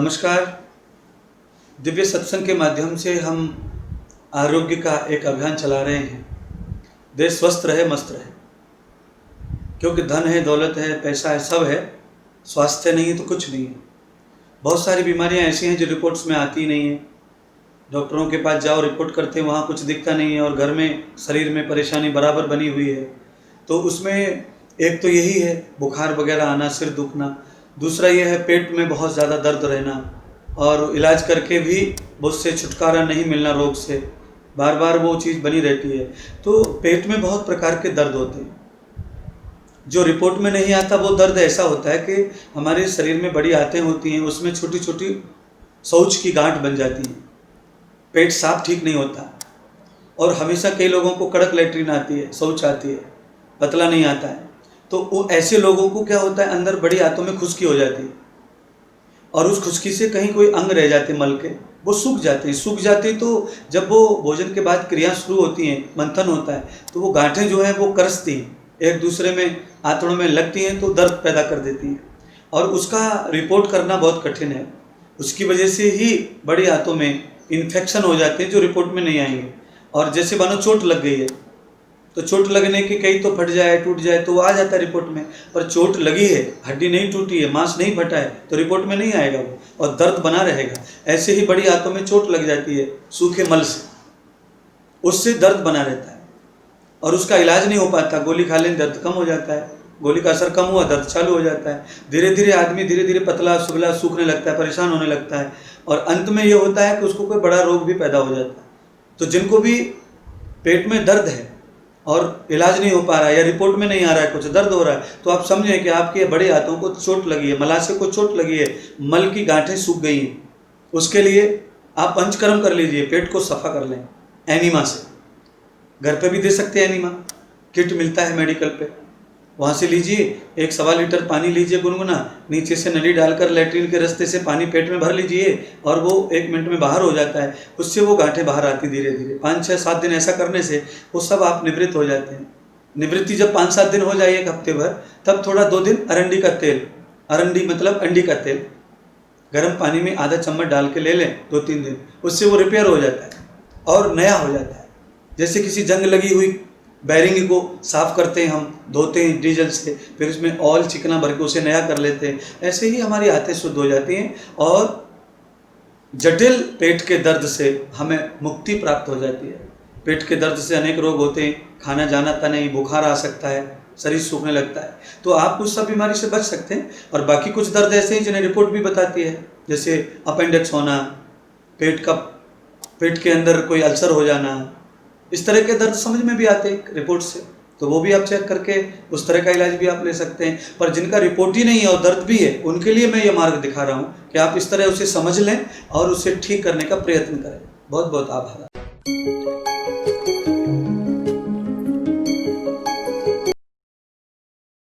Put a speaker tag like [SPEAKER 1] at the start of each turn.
[SPEAKER 1] नमस्कार। दिव्य सत्संग के माध्यम से हम आरोग्य का एक अभियान चला रहे हैं। देश स्वस्थ रहे, मस्त रहे, क्योंकि धन है, दौलत है, पैसा है, सब है, स्वास्थ्य नहीं है तो कुछ नहीं है। बहुत सारी बीमारियां ऐसी हैं जो रिपोर्ट्स में आती नहीं है। डॉक्टरों के पास जाओ, रिपोर्ट करते हैं, वहाँ कुछ दिखता नहीं है और घर में शरीर में परेशानी बराबर बनी हुई है। तो उसमें एक तो यही है बुखार वगैरह आना, सिर दुखना। दूसरा ये है पेट में बहुत ज़्यादा दर्द रहना और इलाज करके भी उससे छुटकारा नहीं मिलना, रोग से बार बार वो चीज़ बनी रहती है। तो पेट में बहुत प्रकार के दर्द होते हैं। जो रिपोर्ट में नहीं आता वो दर्द ऐसा होता है कि हमारे शरीर में बड़ी आंतें होती हैं, उसमें छोटी छोटी शौच की गांठ बन जाती है। पेट साफ ठीक नहीं होता और हमेशा कई लोगों को कड़क लैट्रिन आती है, शौच आती है, पतला नहीं आता है। तो वो ऐसे लोगों को क्या होता है, अंदर बड़ी आंतों में खुश्की हो जाती है और उस खुश्की से कहीं कोई अंग रह जाते मल के, वो सूख जाते तो जब वो भोजन के बाद क्रिया शुरू होती हैं, मंथन होता है, तो वो गांठें जो हैं वो करसती हैं, एक दूसरे में आंतड़ों में लगती हैं तो दर्द पैदा कर देती हैं और उसका रिपोर्ट करना बहुत कठिन है। उसकी वजह से ही बड़ी आंतों में इन्फेक्शन हो जाते हैं जो रिपोर्ट में नहीं आएंगे। और जैसे मानो चोट लग गई है तो चोट लगने की कहीं तो फट जाए, टूट जाए तो वो आ जाता है रिपोर्ट में, पर चोट लगी है, हड्डी नहीं टूटी है, मांस नहीं फटा है तो रिपोर्ट में नहीं आएगा वो, और दर्द बना रहेगा। ऐसे ही बड़ी आंतों में चोट लग जाती है सूखे मल से, उससे दर्द बना रहता है और उसका इलाज नहीं हो पाता। गोली खा लें दर्द कम हो जाता है, गोली का असर कम हुआ दर्द चालू हो जाता है। धीरे धीरे आदमी पतला सुबला सूखने लगता है, परेशान होने लगता है और अंत में ये होता है कि उसको कोई बड़ा रोग भी पैदा हो जाता है। तो जिनको भी पेट में दर्द है और इलाज नहीं हो पा रहा है या रिपोर्ट में नहीं आ रहा है, कुछ दर्द हो रहा है, तो आप समझें कि आपके बड़े हाथों को चोट लगी है, मलाशय को चोट लगी है, मल की गांठें सूख गई हैं। उसके लिए आप पंचकर्म कर लीजिए, पेट को सफ़ा कर लें एनीमा से। घर पे भी दे सकते हैं, एनीमा किट मिलता है मेडिकल पे, वहाँ से लीजिए। 1.25 लीटर पानी लीजिए गुनगुना, नीचे से नली डालकर लैट्रिन के रास्ते से पानी पेट में भर लीजिए और वो 1 मिनट में बाहर हो जाता है। उससे वो गांठें बाहर आती धीरे धीरे। 5, 6, 7 दिन ऐसा करने से वो सब आप निवृत्त हो जाते हैं। निवृत्ति जब 5-7 दिन हो जाए, 1 हफ्ते भर, तब थोड़ा 2 दिन अरंडी का तेल, अरंडी मतलब अंडी का तेल, गर्म पानी में आधा चम्मच डाल के ले लें 2-3 दिन, उससे वो रिपेयर हो जाता है और नया हो जाता है। जैसे किसी जंग लगी हुई बैरिंग को साफ़ करते हैं, हम धोते हैं डीजल से, फिर उसमें ऑयल चिकना भर के उसे नया कर लेते हैं। ऐसे ही हमारी आंतें शुद्ध हो जाती हैं और जटिल पेट के दर्द से हमें मुक्ति प्राप्त हो जाती है। पेट के दर्द से अनेक रोग होते हैं, खाना जाना नहीं, बुखार आ सकता है, शरीर सूखने लगता है, तो आप उस सब बीमारी से बच सकते हैं। और बाकी कुछ दर्द ऐसे हैं जिन्हें रिपोर्ट भी बताती है, जैसे अपेंडिक्स होना, पेट के अंदर कोई अल्सर हो जाना, इस तरह के दर्द समझ में भी आते हैं रिपोर्ट से, तो वो भी आप चेक करके उस तरह का इलाज भी आप ले सकते हैं। पर जिनका रिपोर्ट ही नहीं है और दर्द भी है, उनके लिए मैं ये मार्ग दिखा रहा हूँ कि आप इस तरह उसे समझ लें और उसे ठीक करने का प्रयत्न करें। बहुत बहुत आभार।